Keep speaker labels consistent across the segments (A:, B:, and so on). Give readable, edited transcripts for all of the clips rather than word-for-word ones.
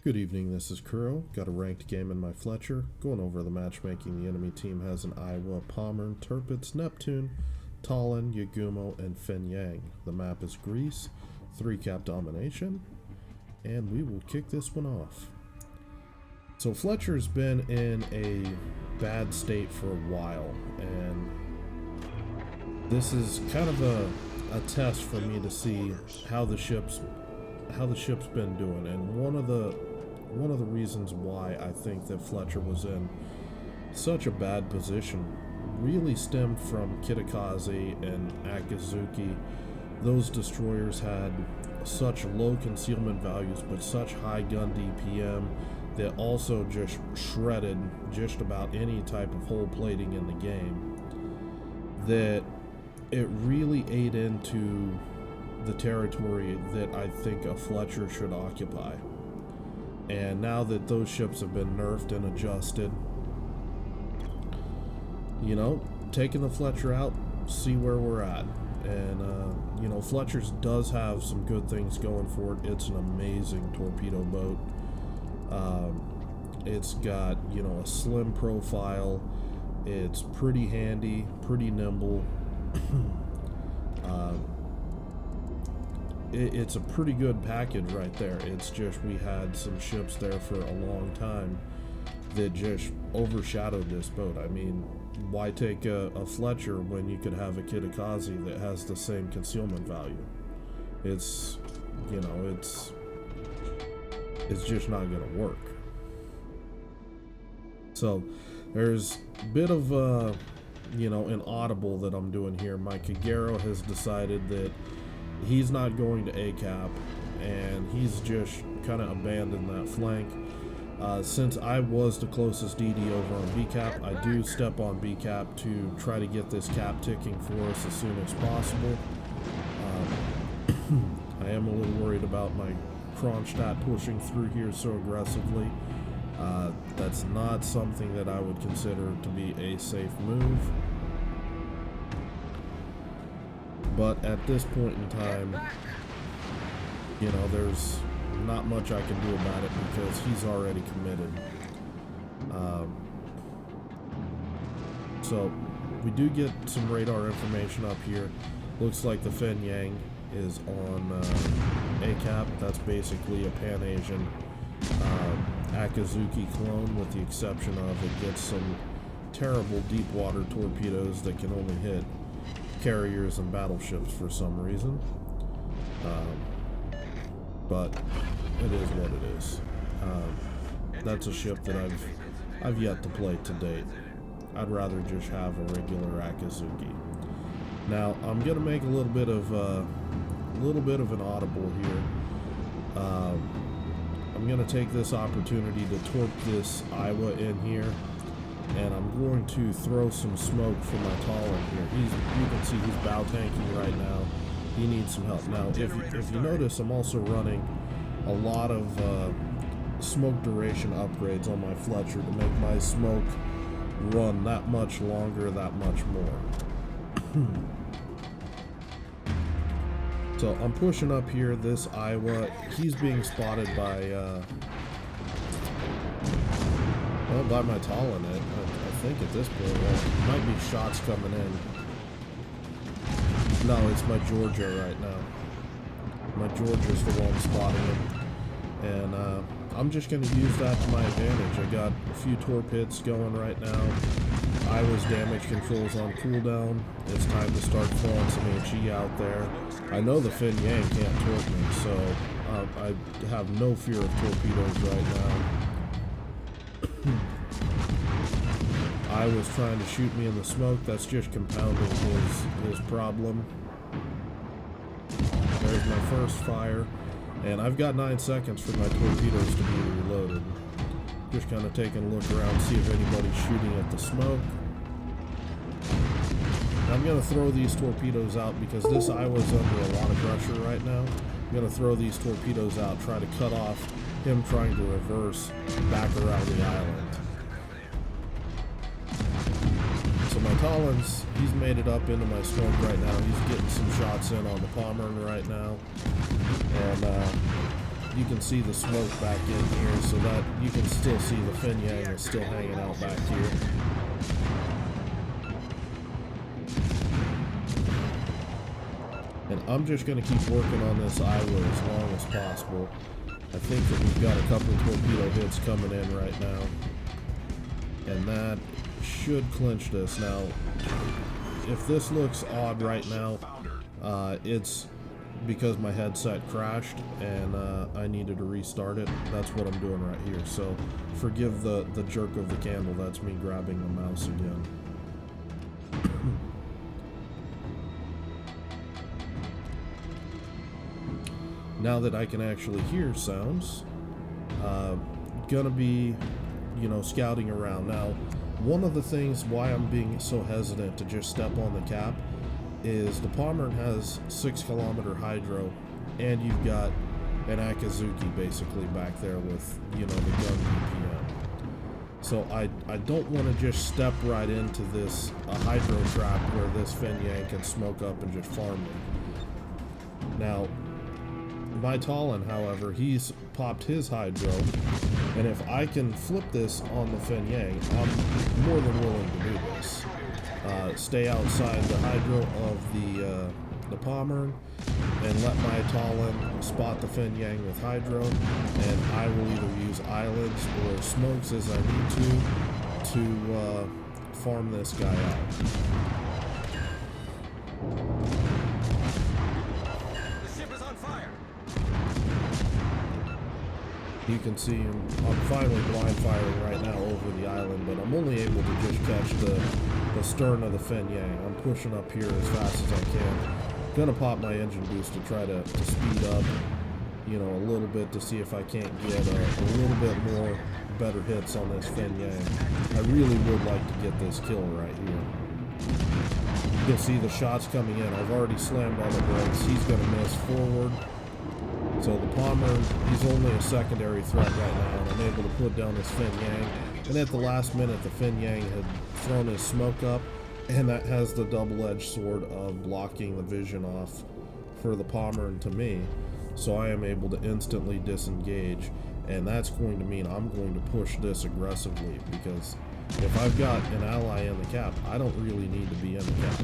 A: Good evening, this is Kuro. Got a ranked game in my Fletcher. Going over the matchmaking, the enemy team has an Iowa, Pommern, Tirpitz, Neptune, Tallinn, Yagumo, and Fenyang. The map is Greece, 3-cap domination, and we will kick this one off. So Fletcher's been in a bad state for a while, and this is kind of a test for me to see how the ship's been doing. And one of the reasons why I think that Fletcher was in such a bad position really stemmed from Kitakaze and Akizuki. Those destroyers had such low concealment values but such high gun DPM that also just shredded just about any type of hull plating in the game, that it really ate into the territory that I think a Fletcher should occupy. And now that those ships have been nerfed and adjusted, you know, taking the Fletcher out, see where we're at. And you know, Fletcher's does have some good things going for it. It's an amazing torpedo boat. It's got, you know, a slim profile. It's pretty handy, pretty nimble. It's a pretty good package right there. It's just we had some ships there for a long time that just overshadowed this boat. I mean, why take a Fletcher when you could have a Kitakaze that has the same concealment value? It's, you know, it's just not gonna work. So there's a bit of you know, an audible that I'm doing here. My Kagero has decided that he's not going to A-cap, and he's just kind of abandoned that flank. Since I was the closest DD over on B-cap, I do step on B-cap to try to get this cap ticking for us as soon as possible. I am a little worried about my Kronstadt pushing through here so aggressively. That's not something that I would consider to be a safe move. But at this point in time, you know, there's not much I can do about it because he's already committed. So we do get some radar information up here. Looks like the Fenyang is on A-cap. That's basically a Pan-Asian Akizuki clone, with the exception of it gets some terrible deep water torpedoes that can only hit carriers and battleships for some reason. But it is what it is. That's a ship that I've yet to play to date. I'd rather just have a regular Akizuki. Now I'm gonna make a little bit of an audible here. I'm going to take this opportunity to torp this Iowa in here, and I'm going to throw some smoke for my Tallinn here. You can see he's bow tanking right now. He needs some help. Now, if you notice, I'm also running a lot of smoke duration upgrades on my Fletcher to make my smoke run that much longer, that much more. So I'm pushing up here, this Iowa. He's being spotted by my Tallinn. I think at this point, well, might be shots coming in. No, it's my Georgia right now. My Georgia's the one spotting him, and I'm just going to use that to my advantage. I got a few torpedoes going right now. Iowa's damage control's on cooldown. It's time to start throwing some HE out there. I know the Fenyang can't torp me, so I have no fear of torpedoes right now. Iowa's trying to shoot me in the smoke. That's just compounding his problem. There's my first fire, and I've got 9 seconds for my torpedoes to be reloaded. Just kind of taking a look around, see if anybody's shooting at the smoke. I'm going to throw these torpedoes out because this Iowa's under a lot of pressure right now. I'm going to throw these torpedoes out, try to cut off him trying to reverse back around the island. So my Tallinn's, he's made it up into my smoke right now. He's getting some shots in on the Pommern right now. And you can see the smoke back in here, so that you can still see the Fin Yang is still hanging out back here. And I'm just going to keep working on this Iowa as long as possible. I think that we've got a couple of torpedo hits coming in right now. And that should clinch this. Now, if this looks odd right now, it's because my headset crashed and I needed to restart it. That's what I'm doing right here. So forgive the jerk of the candle. That's me grabbing the mouse again. Now that I can actually hear sounds, gonna be, you know, scouting around. Now, one of the things why I'm being so hesitant to just step on the cap is the Pommern has 6-kilometer hydro, and you've got an Akazuki basically back there with, you know, the gun BPM. So I don't want to just step right into this hydro trap where this Fin Yang can smoke up and just farm me. Now, my Talon, however, he's popped his hydro, and if I can flip this on the Fin Yang, I'm more than willing to do this. Stay outside the hydro of the Pommern, and let my Talon spot the Fin Yang with hydro, and I will either use islands or smokes as I need to farm this guy out. You can see I'm finally blind firing right now over the island, but I'm only able to just catch the stern of the Fin Yang. I'm pushing up here as fast as I can. Gonna pop my engine boost to try to speed up, you know, a little bit to see if I can't get a little bit more better hits on this Fin Yang. I really would like to get this kill right here. You can see the shots coming in. I've already slammed on the brakes. He's gonna miss forward. So the Pommern, he's only a secondary threat right now, and I'm able to put down this Fin Yang. And at the last minute, the Fin Yang had thrown his smoke up, and that has the double-edged sword of blocking the vision off for the Pommern to me. So I am able to instantly disengage, and that's going to mean I'm going to push this aggressively, because if I've got an ally in the cap, I don't really need to be in the cap.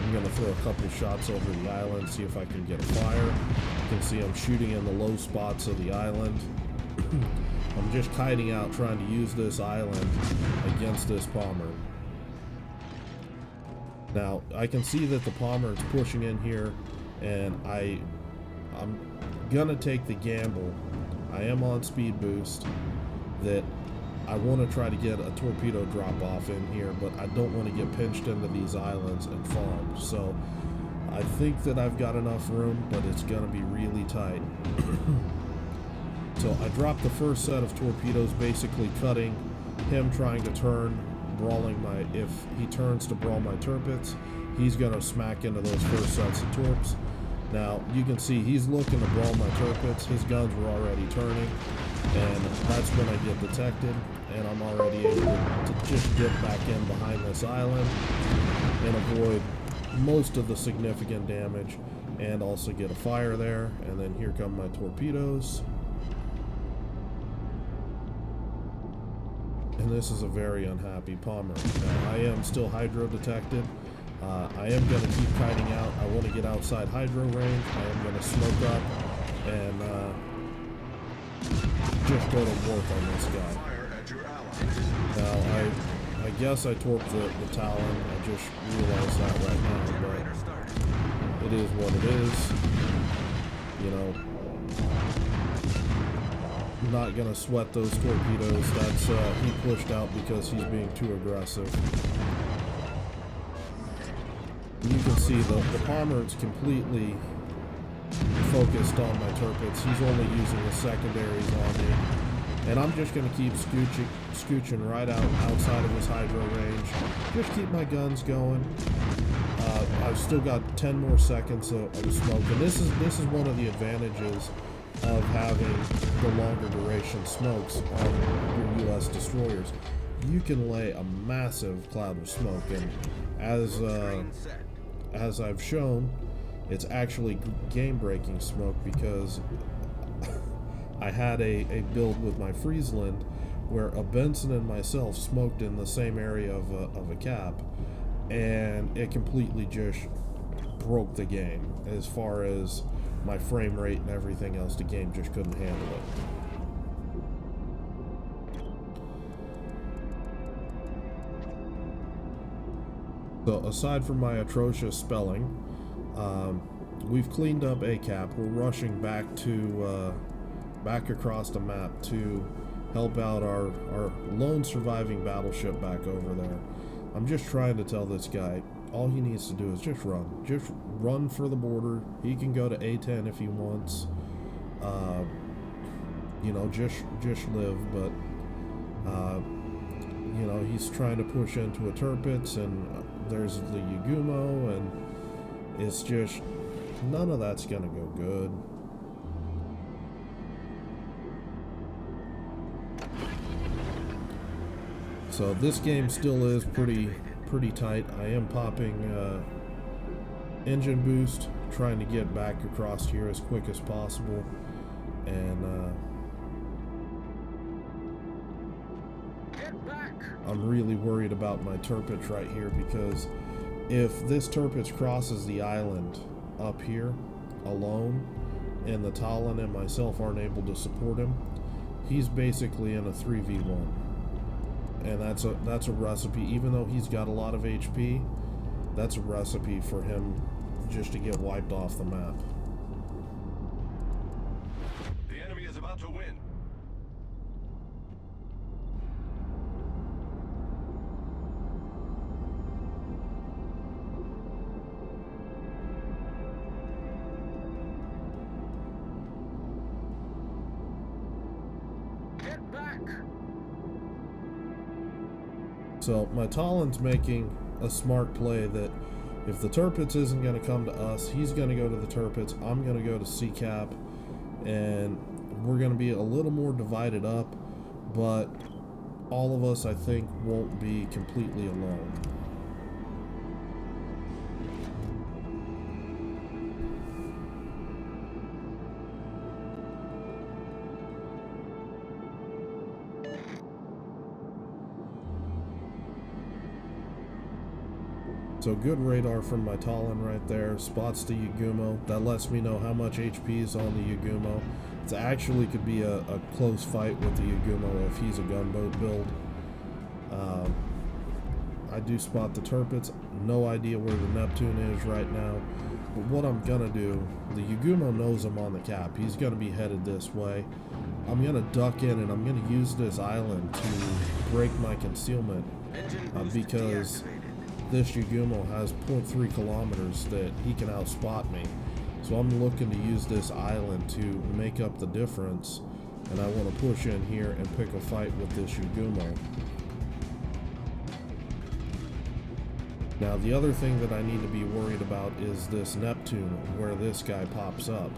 A: I'm going to throw a couple shots over the island, see if I can get a fire. You can see I'm shooting in the low spots of the island. I'm just kiting out, trying to use this island against this Pommern. Now, I can see that the Pommern's pushing in here, and I'm going to take the gamble. I am on speed boost that I want to try to get a torpedo drop off in here, but I don't want to get pinched into these islands and farmed. So I think that I've got enough room, but it's going to be really tight. So I dropped the first set of torpedoes, basically cutting him trying to turn, brawling my, if he turns to brawl my turpets, he's going to smack into those first sets of torps. Now, you can see he's looking to brawl my turpets. His guns were already turning, and that's when I get detected, and I'm already able to just get back in behind this island and avoid most of the significant damage, and also get a fire there. And then here come my torpedoes. And this is a very unhappy Pommern. Now, I am still hydro detected. I am going to keep kiting out. I want to get outside hydro range. I am going to smoke up and just go to work on this guy. Now, I guess I torped the Talon. I just realized that right now, but it is what it is. You know, I'm not going to sweat those torpedoes. That's he pushed out because he's being too aggressive. You can see the Pommern's completely focused on my turpets. He's only using his secondaries on me. And I'm just going to keep scooching right outside of his hydro range. Just keep my guns going. I've still got 10 more seconds of smoke. And this is one of the advantages of having the longer duration smokes on your U.S. destroyers. You can lay a massive cloud of smoke, and as I've shown, it's actually game-breaking smoke, because I had a build with my Friesland where a Benson and myself smoked in the same area of a cap, and it completely just broke the game as far as my frame rate and everything else. The game just couldn't handle it. So aside from my atrocious spelling, we've cleaned up ACAP. We're rushing back to back across the map to help out our lone surviving battleship back over there. I'm just trying to tell this guy all he needs to do is just run for the border. He can go to A10 if he wants. You know, just live. But you know, he's trying to push into a Tirpitz, and there's the Yagumo, and it's just none of that's gonna go good. So this game still is pretty tight. I am popping engine boost, trying to get back across here as quick as possible, and I'm really worried about my Tirpitz right here, because if this Tirpitz crosses the island up here alone, and the Talon and myself aren't able to support him, he's basically in a 3v1. And that's a recipe. Even though he's got a lot of HP, that's a recipe for him just to get wiped off the map.
B: The enemy is about to win. Get back.
A: So my Talon's making a smart play that if the Tirpitz isn't going to come to us, he's going to go to the Tirpitz. I'm going to go to CCAP, and we're going to be a little more divided up, but all of us, I think, won't be completely alone. So good radar from my Talon right there. Spots the Yagumo. That lets me know how much HP is on the Yagumo. It actually could be a close fight with the Yagumo if he's a gunboat build. I do spot the Tirpitz. No idea where the Neptune is right now. But what I'm going to do, the Yagumo knows I'm on the cap. He's going to be headed this way. I'm going to duck in, and I'm going to use this island to break my concealment, because this Yagumo has 0.3 kilometers that he can outspot me. So I'm looking to use this island to make up the difference, and I want to push in here and pick a fight with this Yagumo. Now the other thing that I need to be worried about is this Neptune, where this guy pops up,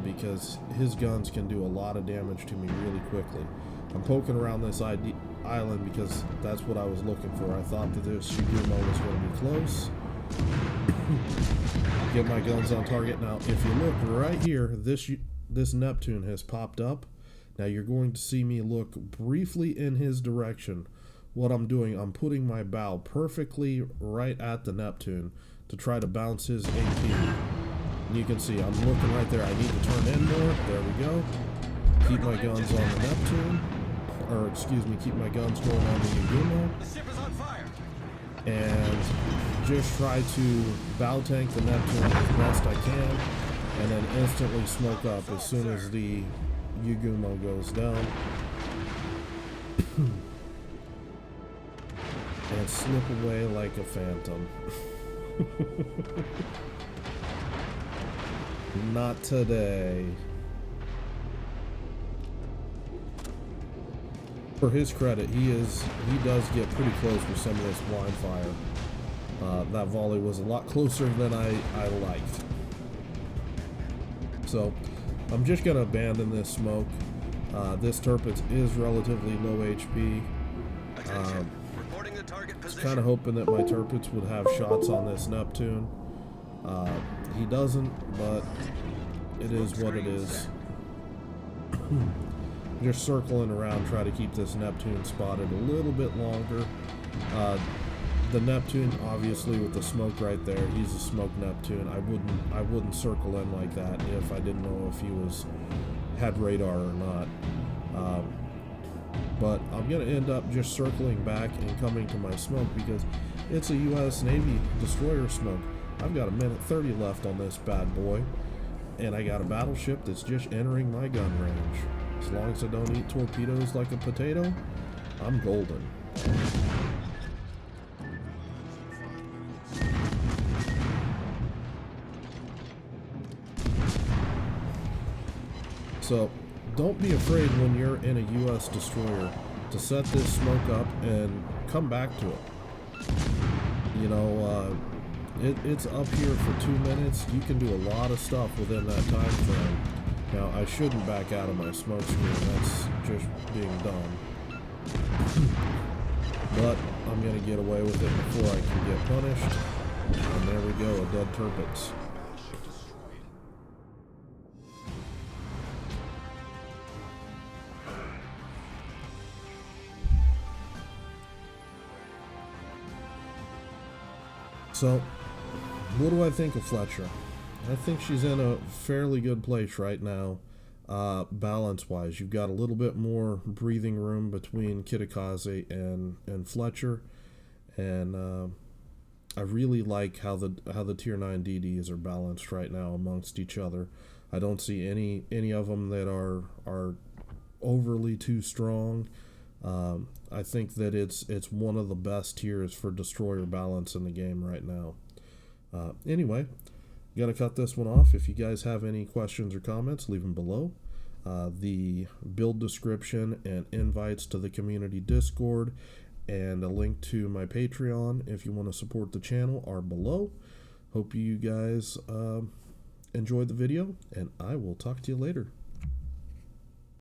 A: because his guns can do a lot of damage to me really quickly. I'm poking around this island because that's what I was looking for. I thought that this Yagumo was going to be close. Get my guns on target. Now, if you look right here, this Neptune has popped up. Now you're going to see me look briefly in his direction. What I'm doing, I'm putting my bow perfectly right at the Neptune to try to bounce his AP. And you can see I'm looking right there. I need to turn in more. There we go. Keep my guns on the Neptune. Or excuse me, keep my guns going on the Yagumo.
B: The ship is on fire.
A: And just try to bow tank the Neptune as best I can, and then instantly smoke up as soon as the Yagumo goes down. And slip away like a phantom. Not today. For his credit, he does get pretty close with some of this blind fire. That volley was a lot closer than I liked. So I'm just gonna abandon this smoke. This Tirpitz is relatively low HP. Kind of hoping that my Tirpitz would have shots on this Neptune. He doesn't, but it is what it is. just circling around, try to keep this Neptune spotted a little bit longer. The Neptune, obviously, with the smoke right there, he's a smoke Neptune. I wouldn't circle in like that if I didn't know if he had radar or not. But I'm gonna end up just circling back and coming to my smoke because it's a U.S. Navy destroyer smoke. I've got a minute 30 left on this bad boy, and I got a battleship that's just entering my gun range. As long as I don't eat torpedoes like a potato, I'm golden. So, don't be afraid when you're in a U.S. destroyer to set this smoke up and come back to it. You know, it's up here for 2 minutes. You can do a lot of stuff within that time frame. Now, I shouldn't back out of my smoke screen. That's just being dumb. But I'm going to get away with it before I can get punished. And there we go, a dead Tirpitz. So, what do I think of Fletcher? I think she's in a fairly good place right now, balance-wise. You've got a little bit more breathing room between Kitakaze and Fletcher, and I really like how the Tier 9 DDs are balanced right now amongst each other. I don't see any of them that are overly too strong. I think that it's one of the best tiers for destroyer balance in the game right now. Anyway, gonna cut this one off. If you guys have any questions or comments, leave them below. The build description and invites to the community Discord and a link to my Patreon if you want to support the channel are below. Hope you guys enjoyed the video, and I will talk to you later.